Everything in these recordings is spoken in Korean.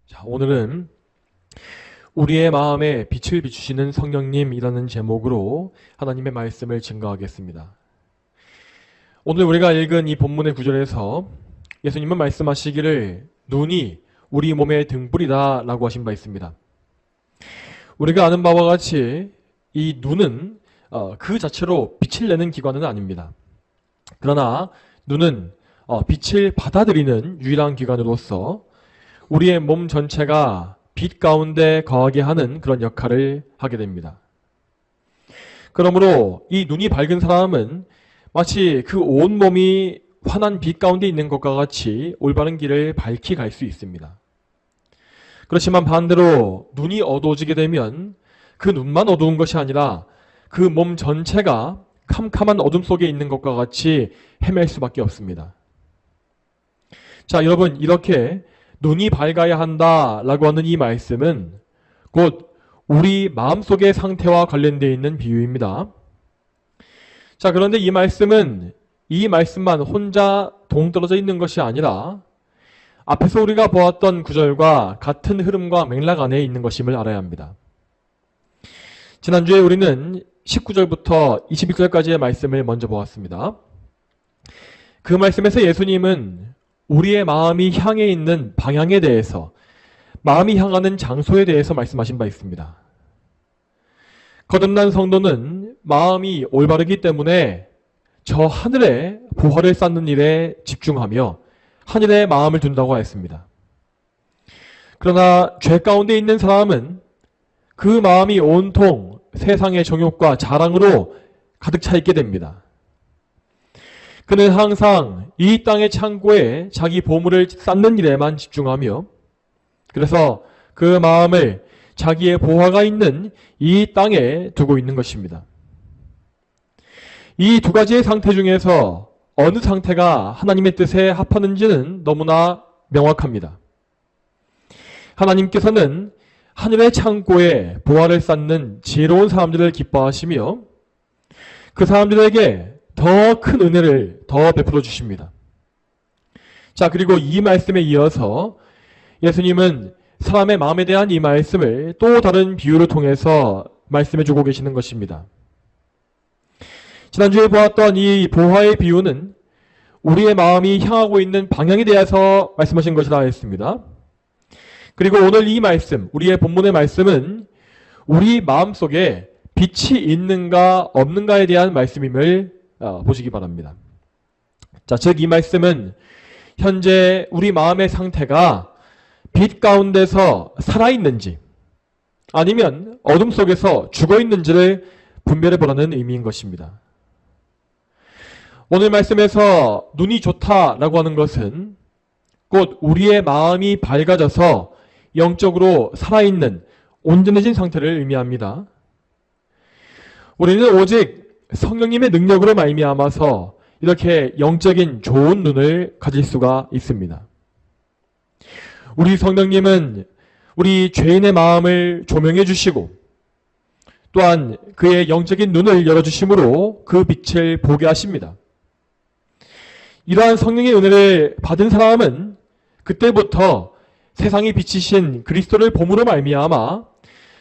자, 오늘은 우리의 마음에 빛을 비추시는 성령님이라는 제목으로 하나님의 말씀을 증거하겠습니다. 오늘 우리가 읽은 이 본문의 구절에서 예수님은 말씀하시기를 눈이 우리 몸의 등불이다 라고 하신 바 있습니다. 우리가 아는 바와 같이 이 눈은 그 자체로 빛을 내는 기관은 아닙니다. 그러나 눈은 빛을 받아들이는 유일한 기관으로서 우리의 몸 전체가 빛 가운데 거하게 하는 그런 역할을 하게 됩니다. 그러므로 이 눈이 밝은 사람은 마치 그 온 몸이 환한 빛 가운데 있는 것과 같이 올바른 길을 밝히 갈 수 있습니다. 그렇지만 반대로 눈이 어두워지게 되면 그 눈만 어두운 것이 아니라 그 몸 전체가 캄캄한 어둠 속에 있는 것과 같이 헤맬 수밖에 없습니다. 자, 여러분, 이렇게 눈이 밝아야 한다라고 하는 이 말씀은 곧 우리 마음속의 상태와 관련되어 있는 비유입니다. 자, 그런데 이 말씀만 혼자 동떨어져 있는 것이 아니라 앞에서 우리가 보았던 구절과 같은 흐름과 맥락 안에 있는 것임을 알아야 합니다. 지난주에 우리는 19절부터 21절까지의 말씀을 먼저 보았습니다. 그 말씀에서 예수님은 우리의 마음이 향해 있는 방향에 대해서, 마음이 향하는 장소에 대해서 말씀하신 바 있습니다. 거듭난 성도는 마음이 올바르기 때문에 저 하늘에 보화를 쌓는 일에 집중하며 하늘에 마음을 둔다고 하였습니다. 그러나 죄 가운데 있는 사람은 그 마음이 온통 세상의 정욕과 자랑으로 가득 차 있게 됩니다. 그는 항상 이 땅의 창고에 자기 보물을 쌓는 일에만 집중하며, 그래서 그 마음을 자기의 보화가 있는 이 땅에 두고 있는 것입니다. 이 두 가지의 상태 중에서 어느 상태가 하나님의 뜻에 합하는지는 너무나 명확합니다. 하나님께서는 하늘의 창고에 보화를 쌓는 지혜로운 사람들을 기뻐하시며 그 사람들에게 더 큰 은혜를 더 베풀어 주십니다. 자, 그리고 이 말씀에 이어서 예수님은 사람의 마음에 대한 이 말씀을 또 다른 비유를 통해서 말씀해 주고 계시는 것입니다. 지난주에 보았던 이 보화의 비유는 우리의 마음이 향하고 있는 방향에 대해서 말씀하신 것이라 했습니다. 그리고 오늘 이 말씀, 우리의 본문의 말씀은 우리 마음속에 빛이 있는가 없는가에 대한 말씀임을 보시기 바랍니다. 자, 즉 이 말씀은 현재 우리 마음의 상태가 빛 가운데서 살아있는지 아니면 어둠 속에서 죽어있는지를 분별해 보라는 의미인 것입니다. 오늘 말씀에서 눈이 좋다라고 하는 것은 곧 우리의 마음이 밝아져서 영적으로 살아있는 온전해진 상태를 의미합니다. 우리는 오직 성령님의 능력으로 말미암아서 이렇게 영적인 좋은 눈을 가질 수가 있습니다. 우리 성령님은 우리 죄인의 마음을 조명해 주시고 또한 그의 영적인 눈을 열어주심으로 그 빛을 보게 하십니다. 이러한 성령의 은혜를 받은 사람은 그때부터 세상이 비치신 그리스도를 봄으로 말미암아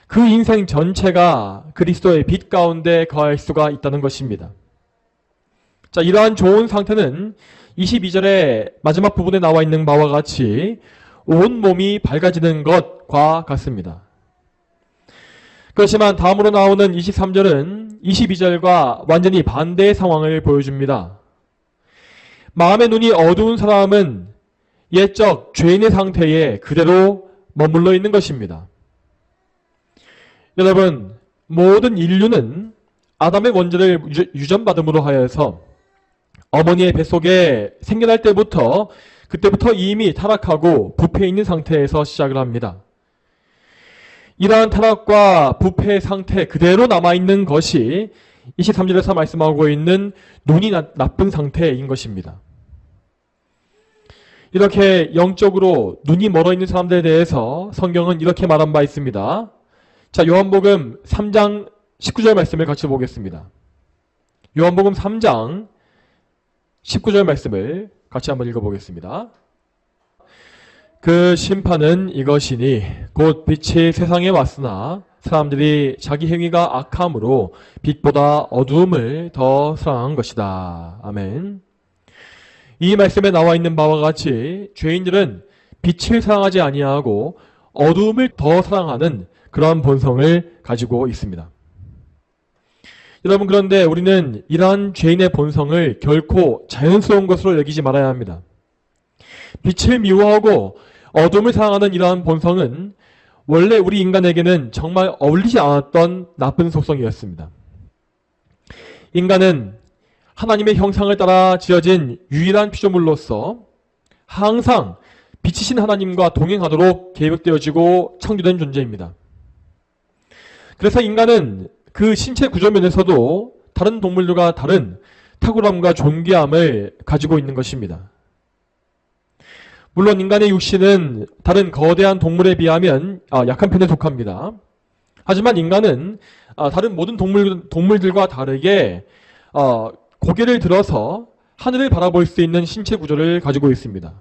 그 인생 전체가 그리스도의 빛 가운데 거할 수가 있다는 것입니다. 자, 이러한 좋은 상태는 22절의 마지막 부분에 나와 있는 바와 같이 온 몸이 밝아지는 것과 같습니다. 그렇지만 다음으로 나오는 23절은 22절과 완전히 반대의 상황을 보여줍니다. 마음의 눈이 어두운 사람은 옛적 죄인의 상태에 그대로 머물러 있는 것입니다. 여러분, 모든 인류는 아담의 원죄를 유전받음으로 하여서 어머니의 뱃속에 생겨날 때부터 그때부터 이미 타락하고 부패해 있는 상태에서 시작을 합니다. 이러한 타락과 부패의 상태 그대로 남아있는 것이 23절에서 말씀하고 있는 눈이 나쁜 상태인 것입니다. 이렇게 영적으로 눈이 멀어 있는 사람들에 대해서 성경은 이렇게 말한 바 있습니다. 자, 요한복음 3장 19절 말씀을 같이 보겠습니다. 요한복음 3장 19절 말씀을 같이 한번 읽어보겠습니다. 그 심판은 이것이니 곧 빛이 세상에 왔으나 사람들이 자기 행위가 악함으로 빛보다 어두움을 더 사랑한 것이다. 아멘. 이 말씀에 나와 있는 바와 같이 죄인들은 빛을 사랑하지 아니하고 어두움을 더 사랑하는 그러한 본성을 가지고 있습니다. 여러분, 그런데 우리는 이러한 죄인의 본성을 결코 자연스러운 것으로 여기지 말아야 합니다. 빛을 미워하고 어둠을 사랑하는 이러한 본성은 원래 우리 인간에게는 정말 어울리지 않았던 나쁜 속성이었습니다. 인간은 하나님의 형상을 따라 지어진 유일한 피조물로서 항상 빛이신 하나님과 동행하도록 계획되어지고 창조된 존재입니다. 그래서 인간은 그 신체 구조면에서도 다른 동물들과 다른 탁월함과 존귀함을 가지고 있는 것입니다. 물론 인간의 육신은 다른 거대한 동물에 비하면 약한 편에 속합니다. 하지만 인간은 다른 모든 동물들과 다르게 고개를 들어서 하늘을 바라볼 수 있는 신체 구조를 가지고 있습니다.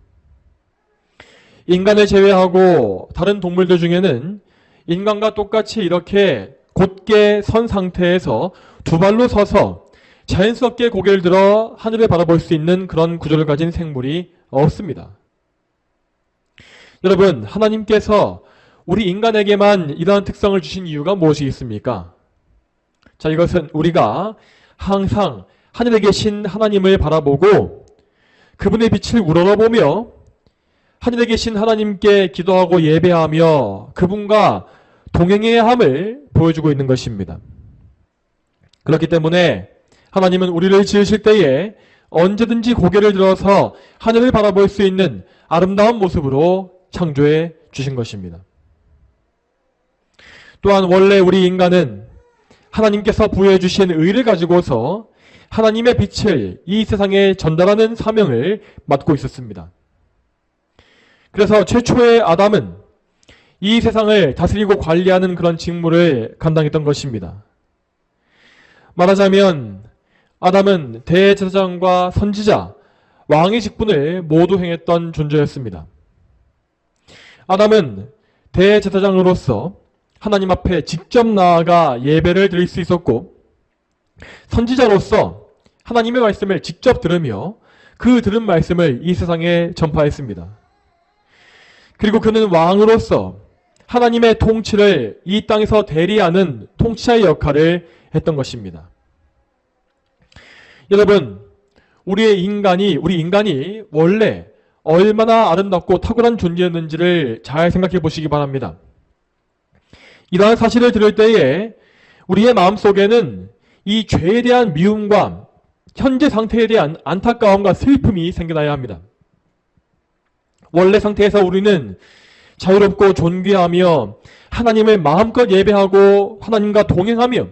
인간을 제외하고 다른 동물들 중에는 인간과 똑같이 이렇게 곧게 선 상태에서 두 발로 서서 자연스럽게 고개를 들어 하늘을 바라볼 수 있는 그런 구조를 가진 생물이 없습니다. 여러분, 하나님께서 우리 인간에게만 이러한 특성을 주신 이유가 무엇이 있습니까? 자, 이것은 우리가 항상 하늘에 계신 하나님을 바라보고 그분의 빛을 우러러보며 하늘에 계신 하나님께 기도하고 예배하며 그분과 동행해야 함을 보여주고 있는 것입니다. 그렇기 때문에 하나님은 우리를 지으실 때에 언제든지 고개를 들어서 하늘을 바라볼 수 있는 아름다운 모습으로 창조해 주신 것입니다. 또한 원래 우리 인간은 하나님께서 부여해 주신 의를 가지고서 하나님의 빛을 이 세상에 전달하는 사명을 맡고 있었습니다. 그래서 최초의 아담은 이 세상을 다스리고 관리하는 그런 직무를 감당했던 것입니다. 말하자면 아담은 대제사장과 선지자, 왕의 직분을 모두 행했던 존재였습니다. 아담은 대제사장으로서 하나님 앞에 직접 나아가 예배를 드릴 수 있었고, 선지자로서 하나님의 말씀을 직접 들으며 그 들은 말씀을 이 세상에 전파했습니다. 그리고 그는 왕으로서 하나님의 통치를 이 땅에서 대리하는 통치자의 역할을 했던 것입니다. 여러분, 우리 인간이 원래 얼마나 아름답고 탁월한 존재였는지를 잘 생각해 보시기 바랍니다. 이러한 사실을 들을 때에 우리의 마음속에는 이 죄에 대한 미움과 현재 상태에 대한 안타까움과 슬픔이 생겨나야 합니다. 원래 상태에서 우리는 자유롭고 존귀하며 하나님을 마음껏 예배하고 하나님과 동행하며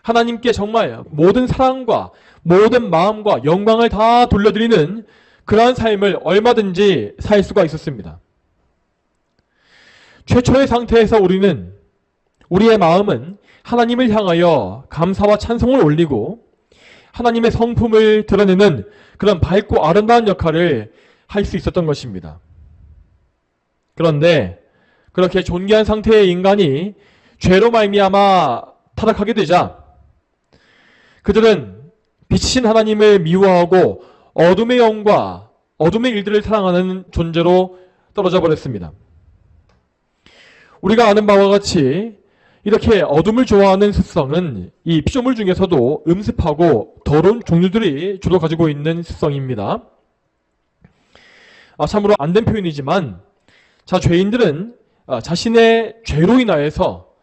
하나님께 정말 모든 사랑과 모든 마음과 영광을 다 돌려드리는 그러한 삶을 얼마든지 살 수가 있었습니다. 최초의 상태에서 우리의 마음은 하나님을 향하여 감사와 찬송을 올리고 하나님의 성품을 드러내는 그런 밝고 아름다운 역할을 할 수 있었던 것입니다. 그런데 그렇게 존귀한 상태의 인간이 죄로 말미암아 타락하게 되자 그들은 빛이신 하나님을 미워하고 어둠의 영과 어둠의 일들을 사랑하는 존재로 떨어져 버렸습니다. 우리가 아는 바와 같이 이렇게 어둠을 좋아하는 습성은 이 피조물 중에서도 음습하고 더러운 종류들이 주로 가지고 있는 습성입니다. 참으로 안 된 표현이지만 죄인들은 자신의 죄로 인하여서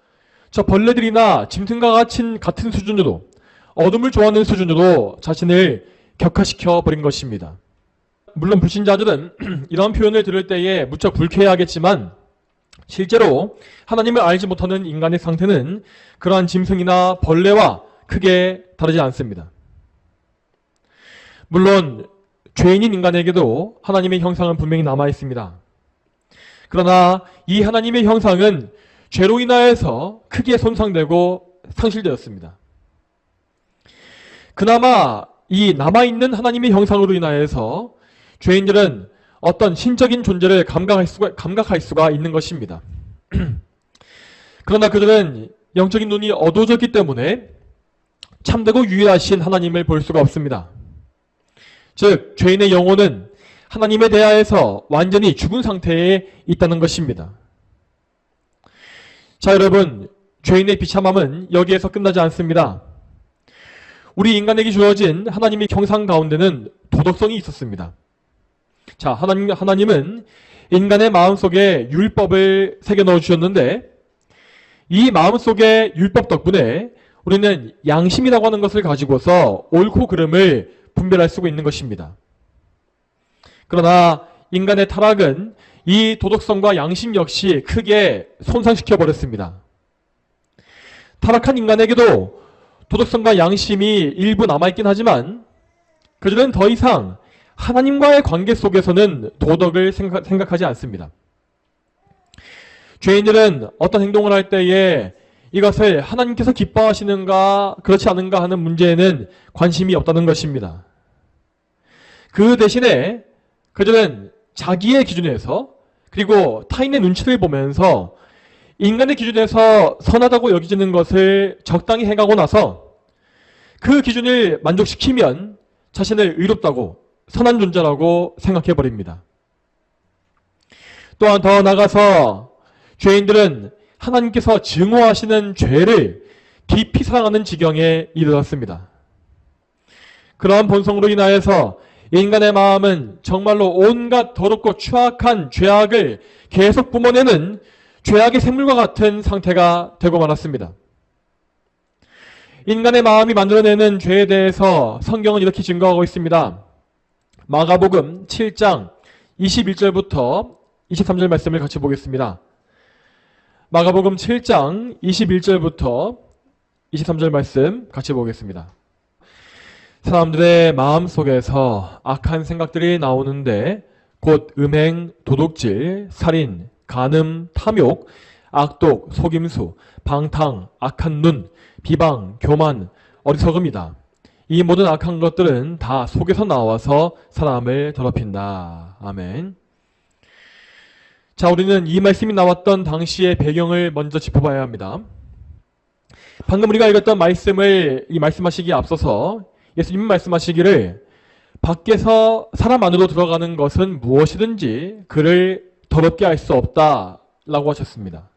벌레들이나 짐승과 같은 수준으로 어둠을 좋아하는 수준으로 자신을 격화시켜 버린 것입니다. 물론 불신자들은 이런 표현을 들을 때에 무척 불쾌해하겠지만 실제로 하나님을 알지 못하는 인간의 상태는 그러한 짐승이나 벌레와 크게 다르지 않습니다. 물론 죄인인 인간에게도 하나님의 형상은 분명히 남아 있습니다. 그러나 이 하나님의 형상은 죄로 인하여서 크게 손상되고 상실되었습니다. 그나마 이 남아있는 하나님의 형상으로 인하여서 죄인들은 어떤 신적인 존재를 감각할 수가 있는 것입니다. 그러나 그들은 영적인 눈이 어두워졌기 때문에 참되고 유일하신 하나님을 볼 수가 없습니다. 즉, 죄인의 영혼은 하나님에 대하여서 완전히 죽은 상태에 있다는 것입니다. 자, 여러분, 죄인의 비참함은 여기에서 끝나지 않습니다. 우리 인간에게 주어진 하나님의 형상 가운데는 도덕성이 있었습니다. 자, 하나님은 인간의 마음속에 율법을 새겨 넣어 주셨는데, 이 마음속의 율법 덕분에 우리는 양심이라고 하는 것을 가지고서 옳고 그름을 분별할 수가 있는 것입니다. 그러나 인간의 타락은 이 도덕성과 양심 역시 크게 손상시켜 버렸습니다. 타락한 인간에게도 도덕성과 양심이 일부 남아있긴 하지만 그들은 더 이상 하나님과의 관계 속에서는 도덕을 생각하지 않습니다. 죄인들은 어떤 행동을 할 때에 이것을 하나님께서 기뻐하시는가 그렇지 않은가 하는 문제에는 관심이 없다는 것입니다. 그 대신에 그들은 자기의 기준에서 그리고 타인의 눈치를 보면서 인간의 기준에서 선하다고 여겨지는 것을 적당히 해가고 나서 그 기준을 만족시키면 자신을 의롭다고 선한 존재라고 생각해버립니다. 또한 더 나아가서 죄인들은 하나님께서 증오하시는 죄를 깊이 사랑하는 지경에 이르렀습니다. 그러한 본성으로 인하여서 인간의 마음은 정말로 온갖 더럽고 추악한 죄악을 계속 뿜어내는 죄악의 생물과 같은 상태가 되고 말았습니다. 인간의 마음이 만들어내는 죄에 대해서 성경은 이렇게 증거하고 있습니다. 마가복음 7장 21절부터 23절 말씀을 같이 보겠습니다. 마가복음 7장 21절부터 23절 말씀 같이 보겠습니다. 사람들의 마음 속에서 악한 생각들이 나오는데 곧 음행, 도둑질, 살인, 간음, 탐욕, 악독, 속임수, 방탕, 악한 눈, 비방, 교만, 어리석음이다. 이 모든 악한 것들은 다 속에서 나와서 사람을 더럽힌다. 아멘. 자, 우리는 이 말씀이 나왔던 당시의 배경을 먼저 짚어봐야 합니다. 방금 우리가 읽었던 말씀을 말씀하시기에 앞서서 예수님은 말씀하시기를 밖에서 사람 안으로 들어가는 것은 무엇이든지 그를 더럽게 할 수 없다라고 하셨습니다.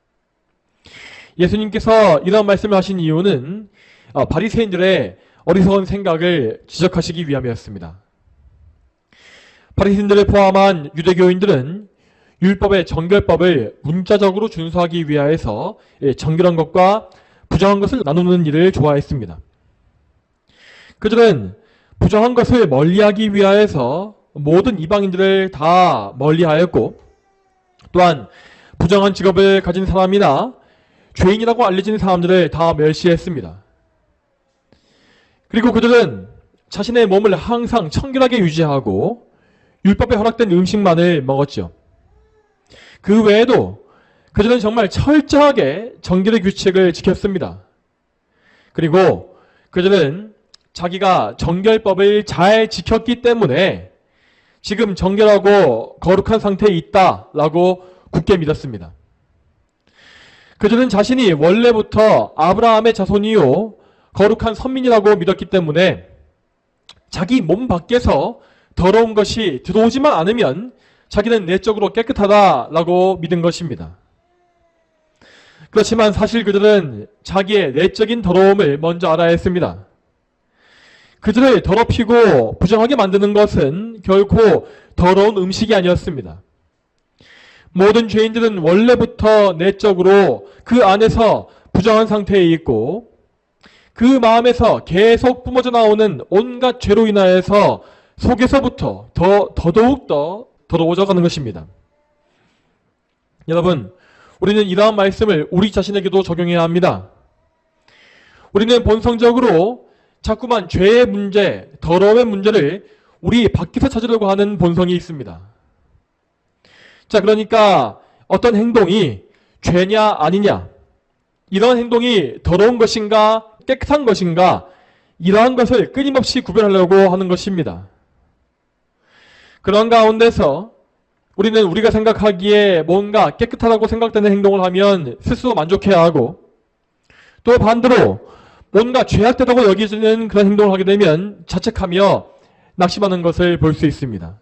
예수님께서 이런 말씀을 하신 이유는 바리새인들의 어리석은 생각을 지적하시기 위함이었습니다. 바리새인들을 포함한 유대교인들은 율법의 정결법을 문자적으로 준수하기 위하여서 정결한 것과 부정한 것을 나누는 일을 좋아했습니다. 그들은 부정한 것을 멀리하기 위하여서 모든 이방인들을 다 멀리하였고 또한 부정한 직업을 가진 사람이나 죄인이라고 알려진 사람들을 다 멸시했습니다. 그리고 그들은 자신의 몸을 항상 청결하게 유지하고 율법에 허락된 음식만을 먹었죠. 그 외에도 그들은 정말 철저하게 정결의 규칙을 지켰습니다. 그리고 그들은 자기가 정결법을 잘 지켰기 때문에 지금 정결하고 거룩한 상태에 있다라고 굳게 믿었습니다. 그들은 자신이 원래부터 아브라함의 자손이요 거룩한 선민이라고 믿었기 때문에 자기 몸 밖에서 더러운 것이 들어오지만 않으면 자기는 내적으로 깨끗하다라고 믿은 것입니다. 그렇지만 사실 그들은 자기의 내적인 더러움을 먼저 알아야 했습니다. 그들을 더럽히고 부정하게 만드는 것은 결코 더러운 음식이 아니었습니다. 모든 죄인들은 원래부터 내적으로 그 안에서 부정한 상태에 있고 그 마음에서 계속 뿜어져 나오는 온갖 죄로 인하여서 속에서부터 더더욱 더 더러워져 가는 것입니다. 여러분, 우리는 이러한 말씀을 우리 자신에게도 적용해야 합니다. 우리는 본성적으로 자꾸만 죄의 문제, 더러움의 문제를 우리 밖에서 찾으려고 하는 본성이 있습니다. 자, 그러니까 어떤 행동이 죄냐 아니냐, 이런 행동이 더러운 것인가 깨끗한 것인가, 이러한 것을 끊임없이 구별하려고 하는 것입니다. 그런 가운데서 우리는 우리가 생각하기에 뭔가 깨끗하다고 생각되는 행동을 하면 스스로 만족해야 하고, 또 반대로 뭔가 죄악되다고 여겨지는 그런 행동을 하게 되면 자책하며 낙심하는 것을 볼 수 있습니다.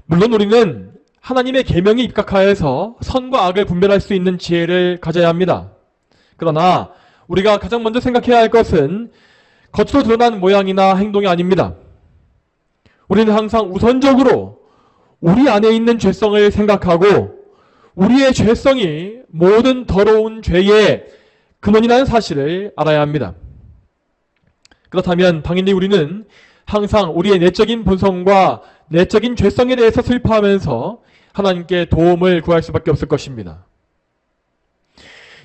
물론 우리는 하나님의 계명에 입각하여서 선과 악을 분별할 수 있는 지혜를 가져야 합니다. 그러나 우리가 가장 먼저 생각해야 할 것은 겉으로 드러난 모양이나 행동이 아닙니다. 우리는 항상 우선적으로 우리 안에 있는 죄성을 생각하고 우리의 죄성이 모든 더러운 죄의 근원이라는 사실을 알아야 합니다. 그렇다면 당연히 우리는 항상 우리의 내적인 본성과 내적인 죄성에 대해서 슬퍼하면서 하나님께 도움을 구할 수밖에 없을 것입니다.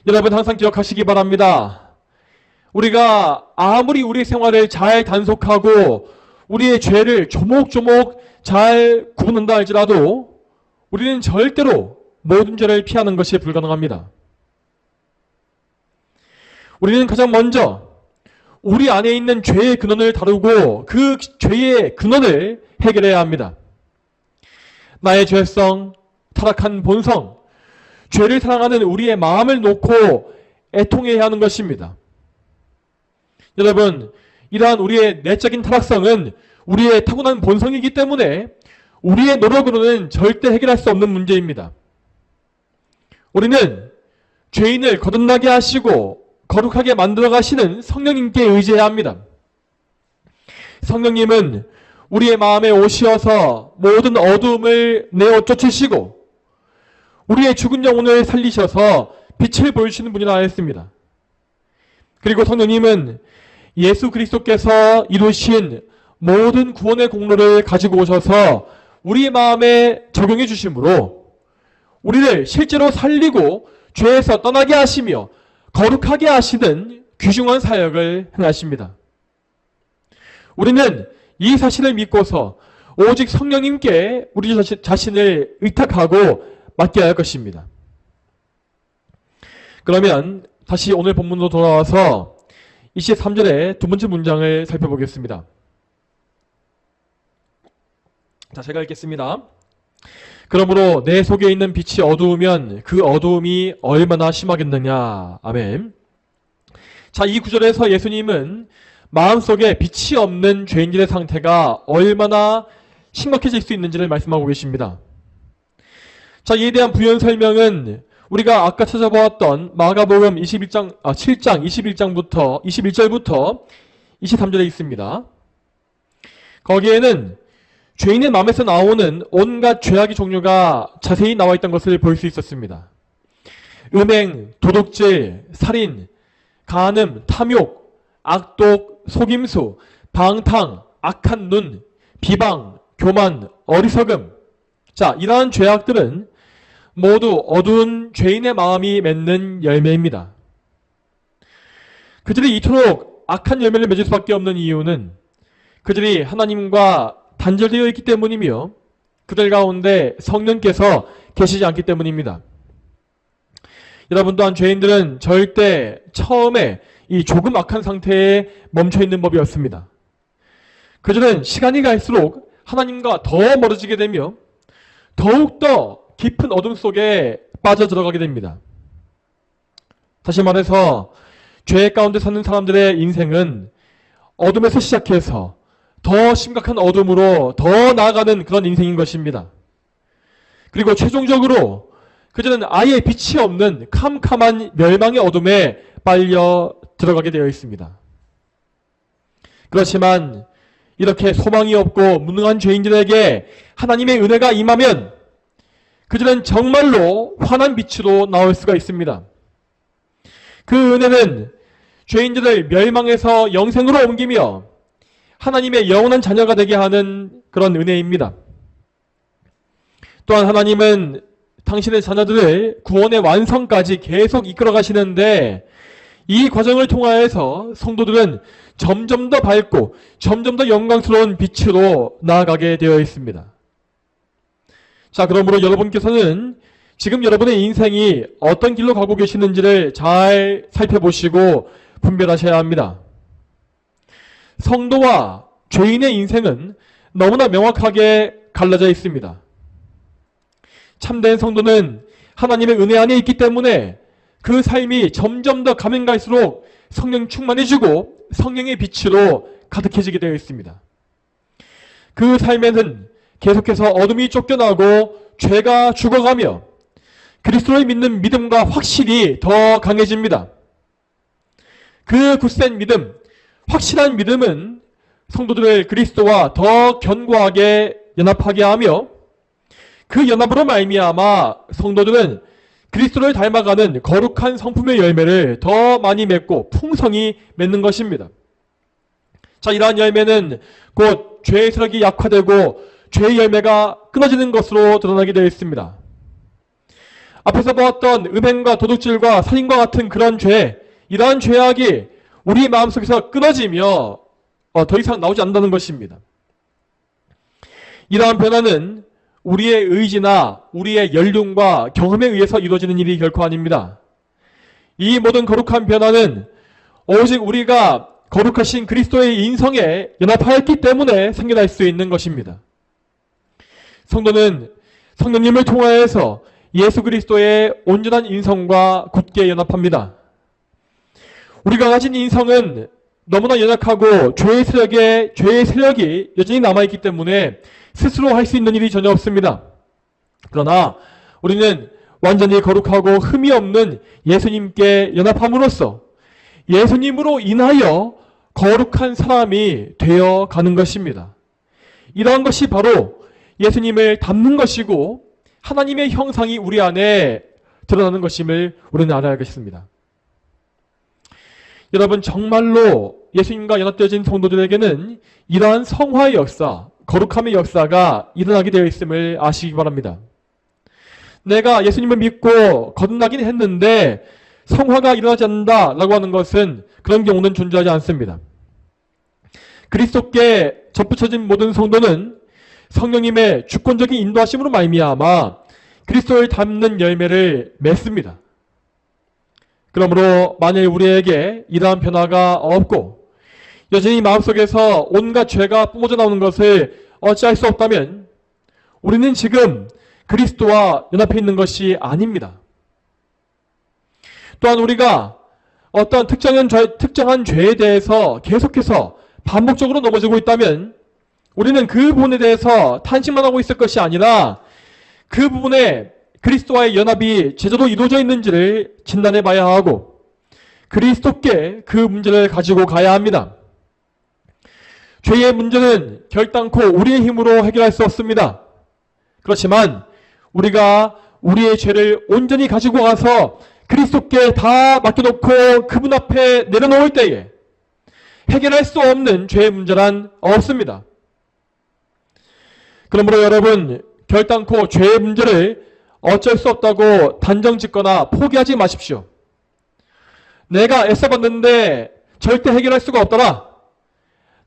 여러분 항상 기억하시기 바랍니다. 우리가 아무리 우리 생활을 잘 단속하고 우리의 죄를 조목조목 잘 구분한다 할지라도 우리는 절대로 모든 죄를 피하는 것이 불가능합니다. 우리는 가장 먼저 우리 안에 있는 죄의 근원을 다루고 그 죄의 근원을 해결해야 합니다. 나의 죄성, 타락한 본성, 죄를 사랑하는 우리의 마음을 놓고 애통해야 하는 것입니다. 여러분, 이러한 우리의 내적인 타락성은 우리의 타고난 본성이기 때문에 우리의 노력으로는 절대 해결할 수 없는 문제입니다. 우리는 죄인을 거듭나게 하시고 거룩하게 만들어 가시는 성령님께 의지해야 합니다. 성령님은 우리의 마음에 오시어서 모든 어두움을 내어 쫓으시고 우리의 죽은 영혼을 살리셔서 빛을 보여주시는 분이라 했습니다. 그리고 성령님은 예수 그리스도께서 이루신 모든 구원의 공로를 가지고 오셔서 우리의 마음에 적용해 주심으로 우리를 실제로 살리고 죄에서 떠나게 하시며 거룩하게 하시는 귀중한 사역을 행하십니다. 우리는 이 사실을 믿고서 오직 성령님께 우리 자신을 의탁하고 맡겨야 할 것입니다. 그러면 다시 오늘 본문으로 돌아와서 23절의 두 번째 문장을 살펴보겠습니다. 자, 제가 읽겠습니다. 그러므로 내 속에 있는 빛이 어두우면 그 어두움이 얼마나 심하겠느냐. 아멘. 자, 이 구절에서 예수님은 마음속에 빛이 없는 죄인들의 상태가 얼마나 심각해질 수 있는지를 말씀하고 계십니다. 자, 이에 대한 부연 설명은 우리가 아까 찾아보았던 마가복음 7장 21절부터 23절에 있습니다. 거기에는 죄인의 마음에서 나오는 온갖 죄악의 종류가 자세히 나와 있던 것을 볼 수 있었습니다. 음행, 도둑질, 살인, 간음, 탐욕, 악독, 속임수, 방탕, 악한 눈, 비방, 교만, 어리석음. 자, 이러한 죄악들은 모두 어두운 죄인의 마음이 맺는 열매입니다. 그들이 이토록 악한 열매를 맺을 수밖에 없는 이유는 그들이 하나님과 단절되어 있기 때문이며 그들 가운데 성령께서 계시지 않기 때문입니다. 여러분 또한 죄인들은 절대 처음에 이 조금 악한 상태에 멈춰 있는 법이 없습니다. 그들은 시간이 갈수록 하나님과 더 멀어지게 되며 더욱더 깊은 어둠 속에 빠져들어가게 됩니다. 다시 말해서 죄 가운데 사는 사람들의 인생은 어둠에서 시작해서 더 심각한 어둠으로 더 나아가는 그런 인생인 것입니다. 그리고 최종적으로 그들은 아예 빛이 없는 캄캄한 멸망의 어둠에 빨려 들어가게 되어 있습니다. 그렇지만 이렇게 소망이 없고 무능한 죄인들에게 하나님의 은혜가 임하면 그들은 정말로 환한 빛으로 나올 수가 있습니다. 그 은혜는 죄인들을 멸망에서 영생으로 옮기며 하나님의 영원한 자녀가 되게 하는 그런 은혜입니다. 또한 하나님은 당신의 자녀들을 구원의 완성까지 계속 이끌어 가시는데 이 과정을 통하여서 성도들은 점점 더 밝고 점점 더 영광스러운 빛으로 나아가게 되어 있습니다. 자, 그러므로 여러분께서는 지금 여러분의 인생이 어떤 길로 가고 계시는지를 잘 살펴보시고 분별하셔야 합니다. 성도와 죄인의 인생은 너무나 명확하게 갈라져 있습니다. 참된 성도는 하나님의 은혜 안에 있기 때문에 그 삶이 점점 더 가면 갈수록 성령 충만해지고 성령의 빛으로 가득해지게 되어 있습니다. 그 삶에는 계속해서 어둠이 쫓겨나고 죄가 죽어가며 그리스도를 믿는 믿음과 확실히 더 강해집니다. 그 굳센 믿음, 확실한 믿음은 성도들을 그리스도와 더 견고하게 연합하게 하며 그 연합으로 말미암아 성도들은 그리스도를 닮아가는 거룩한 성품의 열매를 더 많이 맺고 풍성히 맺는 것입니다. 자, 이러한 열매는 곧 죄의 세력이 약화되고 죄의 열매가 끊어지는 것으로 드러나게 되어 있습니다. 앞에서 보았던 음행과 도둑질과 살인과 같은 그런 죄, 이러한 죄악이 우리 마음속에서 끊어지며 더 이상 나오지 않는다는 것입니다. 이러한 변화는 우리의 의지나 우리의 연륜과 경험에 의해서 이루어지는 일이 결코 아닙니다. 이 모든 거룩한 변화는 오직 우리가 거룩하신 그리스도의 인성에 연합하였기 때문에 생겨날 수 있는 것입니다. 성도는 성령님을 통하여서 예수 그리스도의 온전한 인성과 굳게 연합합니다. 우리가 가진 인성은 너무나 연약하고 죄의 세력이 여전히 남아있기 때문에 스스로 할 수 있는 일이 전혀 없습니다. 그러나 우리는 완전히 거룩하고 흠이 없는 예수님께 연합함으로써 예수님으로 인하여 거룩한 사람이 되어 가는 것입니다. 이러한 것이 바로 예수님을 닮는 것이고 하나님의 형상이 우리 안에 드러나는 것임을 우리는 알아야겠습니다. 여러분, 정말로 예수님과 연합되어진 성도들에게는 이러한 성화의 역사, 거룩함의 역사가 일어나게 되어 있음을 아시기 바랍니다. 내가 예수님을 믿고 거듭나긴 했는데 성화가 일어나지 않는다라고 하는 것은 그런 경우는 존재하지 않습니다. 그리스도께 접붙여진 모든 성도는 성령님의 주권적인 인도하심으로 말미암아 그리스도를 닮는 열매를 맺습니다. 그러므로 만일 우리에게 이러한 변화가 없고 여전히 마음속에서 온갖 죄가 뿜어져 나오는 것을 어찌할 수 없다면 우리는 지금 그리스도와 연합해 있는 것이 아닙니다. 또한 우리가 어떤 특정한 죄에 대해서 계속해서 반복적으로 넘어지고 있다면 우리는 그 부분에 대해서 탄식만 하고 있을 것이 아니라 그 부분에 그리스도와의 연합이 제대로 이루어져 있는지를 진단해 봐야 하고 그리스도께 그 문제를 가지고 가야 합니다. 죄의 문제는 결단코 우리의 힘으로 해결할 수 없습니다. 그렇지만 우리가 우리의 죄를 온전히 가지고 가서 그리스도께 다 맡겨놓고 그분 앞에 내려놓을 때에 해결할 수 없는 죄의 문제란 없습니다. 그러므로 여러분, 결단코 죄의 문제를 어쩔 수 없다고 단정 짓거나 포기하지 마십시오. 내가 애써봤는데 절대 해결할 수가 없더라.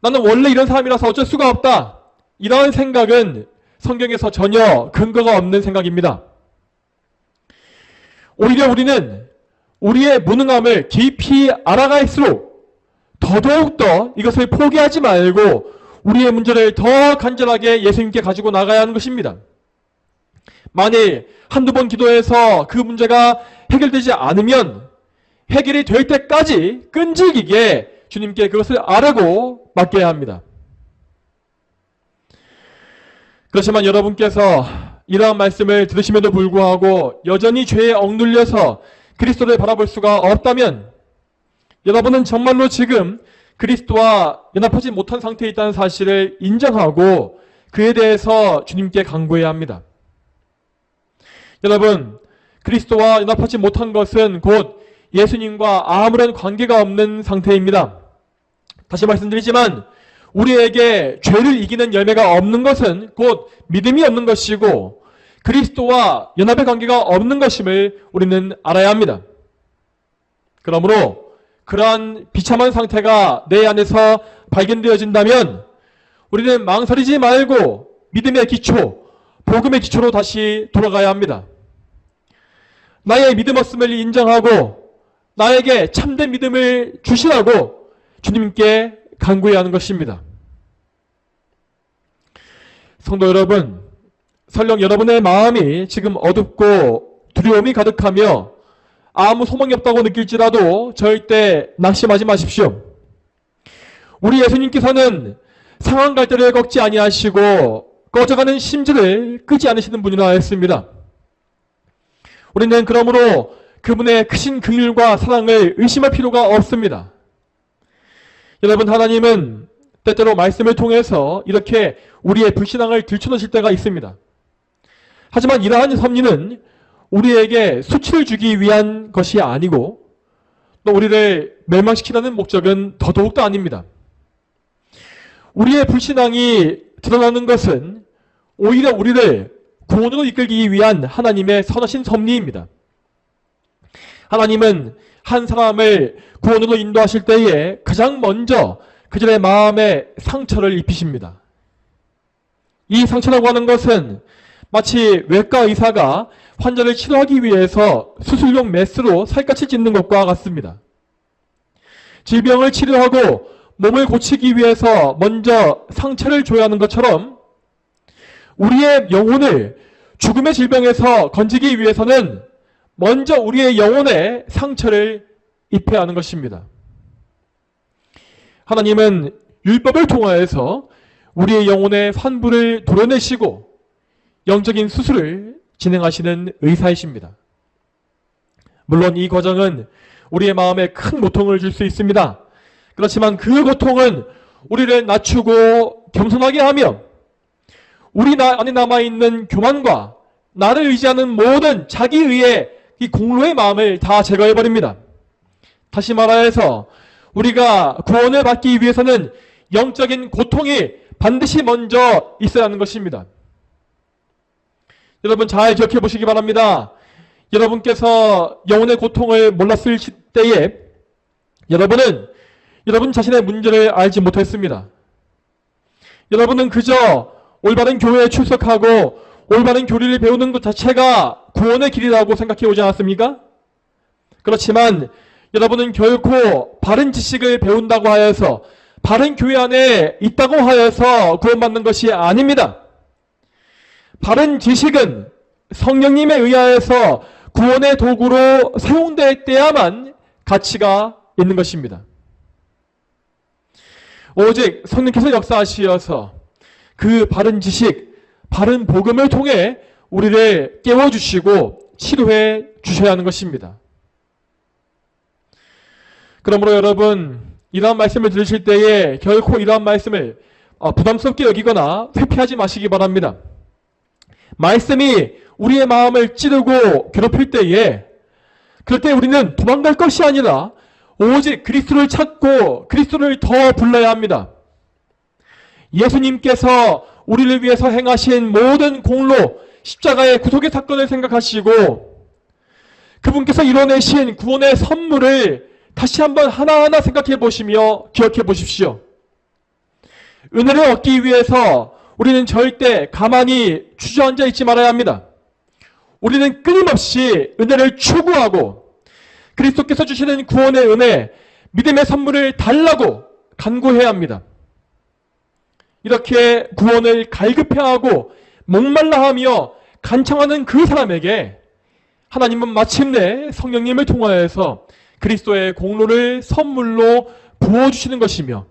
나는 원래 이런 사람이라서 어쩔 수가 없다. 이런 생각은 성경에서 전혀 근거가 없는 생각입니다. 오히려 우리는 우리의 무능함을 깊이 알아갈수록 더더욱더 이것을 포기하지 말고 우리의 문제를 더 간절하게 예수님께 가지고 나가야 하는 것입니다. 만일 한두 번 기도해서 그 문제가 해결되지 않으면 해결이 될 때까지 끈질기게 주님께 그것을 아뢰고 맡겨야 합니다. 그렇지만 여러분께서 이러한 말씀을 들으심에도 불구하고 여전히 죄에 억눌려서 그리스도를 바라볼 수가 없다면 여러분은 정말로 지금 그리스도와 연합하지 못한 상태에 있다는 사실을 인정하고 그에 대해서 주님께 간구해야 합니다. 여러분, 그리스도와 연합하지 못한 것은 곧 예수님과 아무런 관계가 없는 상태입니다. 다시 말씀드리지만 우리에게 죄를 이기는 열매가 없는 것은 곧 믿음이 없는 것이고 그리스도와 연합의 관계가 없는 것임을 우리는 알아야 합니다. 그러므로 그러한 비참한 상태가 내 안에서 발견되어진다면 우리는 망설이지 말고 믿음의 기초, 복음의 기초로 다시 돌아가야 합니다. 나의 믿음 없음을 인정하고 나에게 참된 믿음을 주시라고 주님께 간구해야 하는 것입니다. 성도 여러분, 설령 여러분의 마음이 지금 어둡고 두려움이 가득하며 아무 소망이 없다고 느낄지라도 절대 낙심하지 마십시오. 우리 예수님께서는 상한 갈대를 꺾지 아니하시고 꺼져가는 심지를 끄지 않으시는 분이라 하였습니다. 우리는 그러므로 그분의 크신 긍휼과 사랑을 의심할 필요가 없습니다. 여러분, 하나님은 때때로 말씀을 통해서 이렇게 우리의 불신앙을 들춰놓으실 때가 있습니다. 하지만 이러한 섭리는 우리에게 수치를 주기 위한 것이 아니고 또 우리를 멸망시키려는 목적은 더더욱도 아닙니다. 우리의 불신앙이 드러나는 것은 오히려 우리를 구원으로 이끌기 위한 하나님의 선하신 섭리입니다. 하나님은 한 사람을 구원으로 인도하실 때에 가장 먼저 그들의 마음에 상처를 입히십니다. 이 상처라고 하는 것은 마치 외과 의사가 환자를 치료하기 위해서 수술용 메스로 살갗을 찢는 것과 같습니다. 질병을 치료하고 몸을 고치기 위해서 먼저 상처를 줘야 하는 것처럼 우리의 영혼을 죽음의 질병에서 건지기 위해서는 먼저 우리의 영혼에 상처를 입혀야 하는 것입니다. 하나님은 율법을 통하여서 우리의 영혼의 환부를 도려내시고 영적인 수술을 진행하시는 의사이십니다. 물론 이 과정은 우리의 마음에 큰 고통을 줄 수 있습니다. 그렇지만 그 고통은 우리를 낮추고 겸손하게 하며 우리 안에 남아있는 교만과 나를 의지하는 모든 자기의의 이 공로의 마음을 다 제거해버립니다. 다시 말하여서 우리가 구원을 받기 위해서는 영적인 고통이 반드시 먼저 있어야 하는 것입니다. 여러분 잘 기억해 보시기 바랍니다. 여러분께서 영혼의 고통을 몰랐을 때에 여러분은 여러분 자신의 문제를 알지 못했습니다. 여러분은 그저 올바른 교회에 출석하고 올바른 교리를 배우는 것 자체가 구원의 길이라고 생각해 오지 않았습니까? 그렇지만 여러분은 결코 바른 지식을 배운다고 하여서 바른 교회 안에 있다고 하여서 구원받는 것이 아닙니다. 바른 지식은 성령님에 의하여서 구원의 도구로 사용될 때야만 가치가 있는 것입니다. 오직 성령께서 역사하시어서 그 바른 지식, 바른 복음을 통해 우리를 깨워주시고 치료해 주셔야 하는 것입니다. 그러므로 여러분, 이러한 말씀을 들으실 때에 결코 이러한 말씀을 부담스럽게 여기거나 회피하지 마시기 바랍니다. 말씀이 우리의 마음을 찌르고 괴롭힐 때에 그럴 때 우리는 도망갈 것이 아니라 오직 그리스도를 찾고 그리스도를 더 불러야 합니다. 예수님께서 우리를 위해서 행하신 모든 공로, 십자가의 구속의 사건을 생각하시고 그분께서 이뤄내신 구원의 선물을 다시 한번 하나하나 생각해 보시며 기억해 보십시오. 은혜를 얻기 위해서 우리는 절대 가만히 주저앉아 있지 말아야 합니다. 우리는 끊임없이 은혜를 추구하고 그리스도께서 주시는 구원의 은혜, 믿음의 선물을 달라고 간구해야 합니다. 이렇게 구원을 갈급해하고 목말라하며 간청하는 그 사람에게 하나님은 마침내 성령님을 통하여서 그리스도의 공로를 선물로 부어주시는 것이며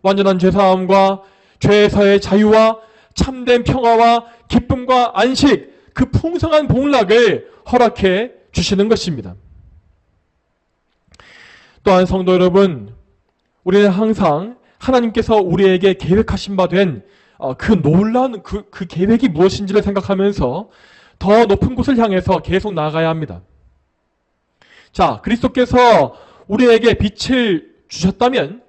완전한 죄사함과 죄에서의 자유와 참된 평화와 기쁨과 안식, 그 풍성한 복락을 허락해 주시는 것입니다. 또한 성도 여러분, 우리는 항상 하나님께서 우리에게 계획하신 바 된 그 놀라운 그 계획이 무엇인지를 생각하면서 더 높은 곳을 향해서 계속 나아가야 합니다. 자, 그리스도께서 우리에게 빛을 주셨다면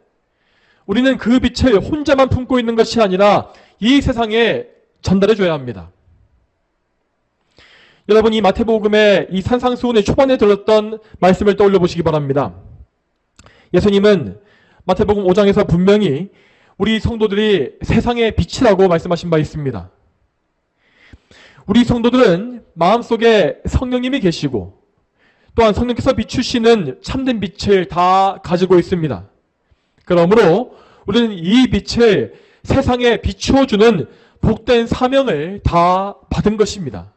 우리는 그 빛을 혼자만 품고 있는 것이 아니라 이 세상에 전달해 줘야 합니다. 여러분, 이 마태복음의 이 산상수훈의 초반에 들었던 말씀을 떠올려 보시기 바랍니다. 예수님은 마태복음 5장에서 분명히 우리 성도들이 세상의 빛이라고 말씀하신 바 있습니다. 우리 성도들은 마음속에 성령님이 계시고 또한 성령께서 비추시는 참된 빛을 다 가지고 있습니다. 그러므로 우리는 이 빛을 세상에 비추어주는 복된 사명을 다 받은 것입니다.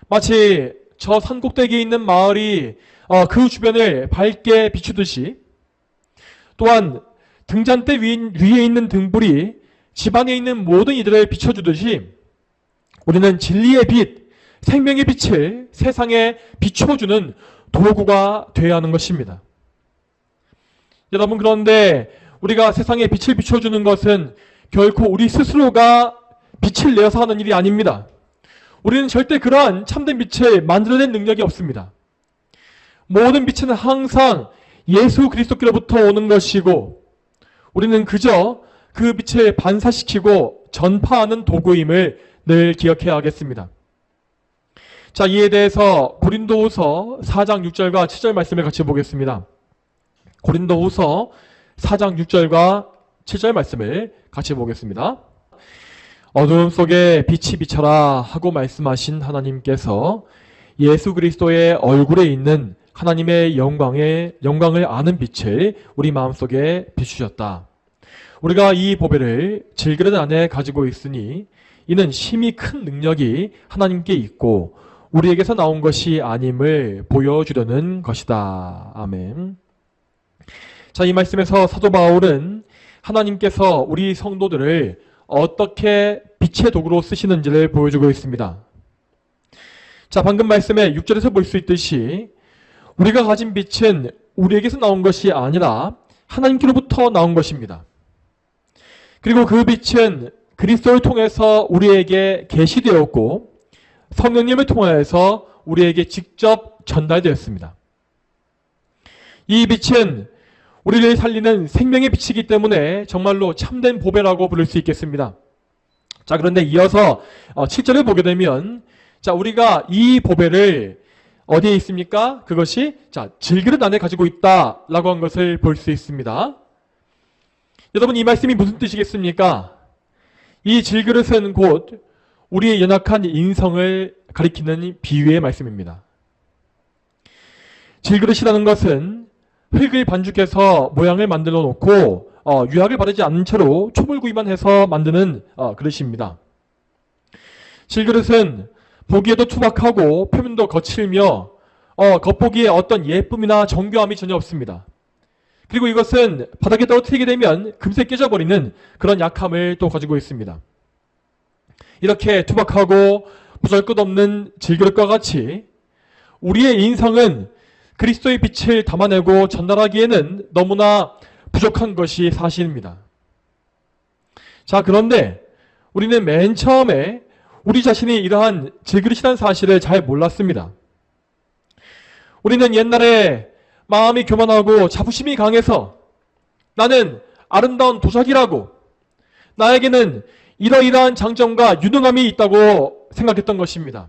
마치 저 산꼭대기에 있는 마을이 그 주변을 밝게 비추듯이, 또한 등잔대 위에 있는 등불이 집안에 있는 모든 이들을 비춰주듯이 우리는 진리의 빛, 생명의 빛을 세상에 비춰주는 도구가 되어야 하는 것입니다. 여러분, 그런데 우리가 세상에 빛을 비춰주는 것은 결코 우리 스스로가 빛을 내어서 하는 일이 아닙니다. 우리는 절대 그러한 참된 빛을 만들어낸 능력이 없습니다. 모든 빛은 항상 예수 그리스도께로부터 오는 것이고, 우리는 그저 그 빛을 반사시키고 전파하는 도구임을 늘 기억해야 하겠습니다. 자, 이에 대해서 고린도후서 4장 6절과 7절 말씀을 같이 보겠습니다. 고린도후서 4장 6절과 7절 말씀을 같이 보겠습니다. 어두움 속에 빛이 비쳐라 하고 말씀하신 하나님께서 예수 그리스도의 얼굴에 있는 하나님의 영광을 아는 빛을 우리 마음속에 비추셨다. 우리가 이 보배를 질그릇 안에 가지고 있으니 이는 심히 큰 능력이 하나님께 있고 우리에게서 나온 것이 아님을 보여주려는 것이다. 아멘. 자, 이 말씀에서 사도 바울은 하나님께서 우리 성도들을 어떻게 빛의 도구로 쓰시는지를 보여주고 있습니다. 자, 방금 말씀에 6절에서 볼 수 있듯이 우리가 가진 빛은 우리에게서 나온 것이 아니라 하나님께로부터 나온 것입니다. 그리고 그 빛은 그리스도를 통해서 우리에게 계시되었고 성령님을 통하여서 우리에게 직접 전달되었습니다. 이 빛은 우리를 살리는 생명의 빛이기 때문에 정말로 참된 보배라고 부를 수 있겠습니다. 자, 그런데 이어서 7절을 보게 되면, 자, 우리가 이 보배를 어디에 있습니까? 그것이 질그릇 안에 가지고 있다라고 한 것을 볼 수 있습니다. 여러분, 이 말씀이 무슨 뜻이겠습니까? 이 질그릇은 곧 우리의 연약한 인성을 가리키는 비유의 말씀입니다. 질그릇이라는 것은 흙을 반죽해서 모양을 만들어 놓고 유약을 바르지 않은 채로 초벌구이만 해서 만드는 그릇입니다. 질그릇은 보기에도 투박하고 표면도 거칠며 겉보기에 어떤 예쁨이나 정교함이 전혀 없습니다. 그리고 이것은 바닥에 떨어뜨리게 되면 금세 깨져버리는 그런 약함을 또 가지고 있습니다. 이렇게 투박하고 보잘것없는 질그릇과 같이 우리의 인성은 그리스도의 빛을 담아내고 전달하기에는 너무나 부족한 것이 사실입니다. 자, 그런데 우리는 맨 처음에 우리 자신이 이러한 질그릇이라는 사실을 잘 몰랐습니다. 우리는 옛날에 마음이 교만하고 자부심이 강해서 나는 아름다운 도자기라고, 나에게는 이러이러한 장점과 유능함이 있다고 생각했던 것입니다.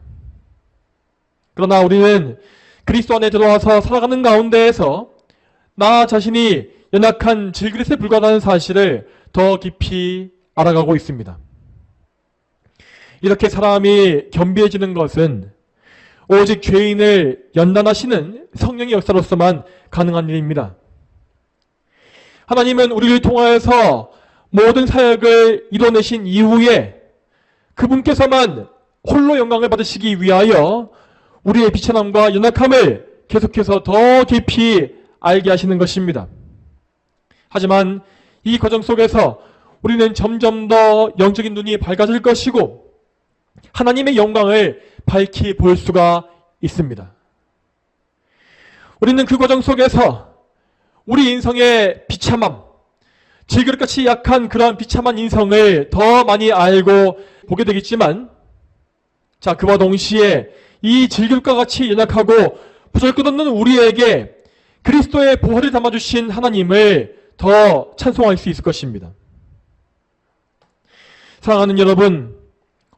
그러나 우리는 그리스도 안에 들어와서 살아가는 가운데에서 나 자신이 연약한 질그릇에 불과하다는 사실을 더 깊이 알아가고 있습니다. 이렇게 사람이 겸비해지는 것은 오직 죄인을 연단하시는 성령의 역사로서만 가능한 일입니다. 하나님은 우리를 통하여서 모든 사역을 이뤄내신 이후에 그분께서만 홀로 영광을 받으시기 위하여 우리의 비천함과 연약함을 계속해서 더 깊이 알게 하시는 것입니다. 하지만 이 과정 속에서 우리는 점점 더 영적인 눈이 밝아질 것이고 하나님의 영광을 밝히 볼 수가 있습니다. 우리는 그 과정 속에서 우리 인성의 비참함, 질그릇같이 약한 그러한 비참한 인성을 더 많이 알고 보게 되겠지만, 자, 그와 동시에 이 질그릇과 같이 연약하고 보잘것없는 우리에게 그리스도의 보혈을 담아주신 하나님을 더 찬송할 수 있을 것입니다. 사랑하는 여러분,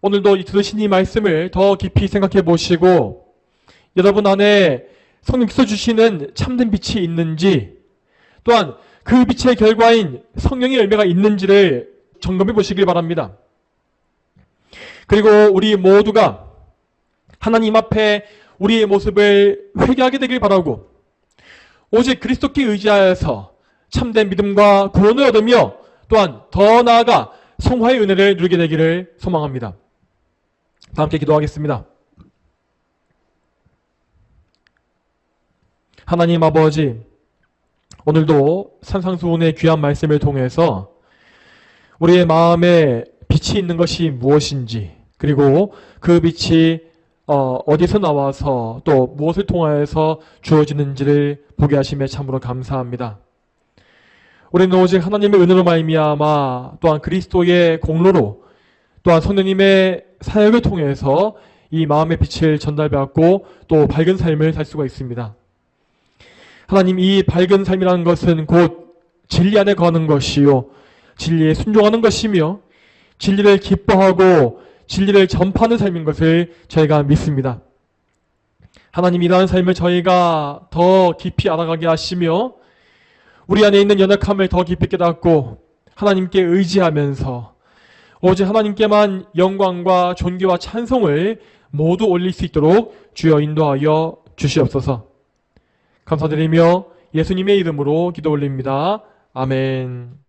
오늘도 들으신 이 말씀을 더 깊이 생각해 보시고 여러분 안에 성령께서 주시는 참된 빛이 있는지, 또한 그 빛의 결과인 성령의 열매가 있는지를 점검해 보시길 바랍니다. 그리고 우리 모두가 하나님 앞에 우리의 모습을 회개하게 되길 바라고 오직 그리스도께 의지하여서 참된 믿음과 구원을 얻으며 또한 더 나아가 성화의 은혜를 누리게 되기를 소망합니다. 다 함께 기도하겠습니다. 하나님 아버지, 오늘도 산상수훈의 귀한 말씀을 통해서 우리의 마음에 빛이 있는 것이 무엇인지, 그리고 그 빛이 어디서 나와서 또 무엇을 통하여서 주어지는지를 보게 하심에 참으로 감사합니다. 우리는 오직 하나님의 은혜로 말미암아 또한 그리스도의 공로로 또한 성령님의 사역을 통해서 이 마음의 빛을 전달받고 또 밝은 삶을 살 수가 있습니다. 하나님, 이 밝은 삶이라는 것은 곧 진리 안에 거하는 것이요, 진리에 순종하는 것이며 진리를 기뻐하고 진리를 전파하는 삶인 것을 저희가 믿습니다. 하나님, 이러한 삶을 저희가 더 깊이 알아가게 하시며 우리 안에 있는 연약함을 더 깊이 깨닫고 하나님께 의지하면서 오직 하나님께만 영광과 존귀와 찬송을 모두 올릴 수 있도록 주여 인도하여 주시옵소서. 감사드리며 예수님의 이름으로 기도 올립니다. 아멘.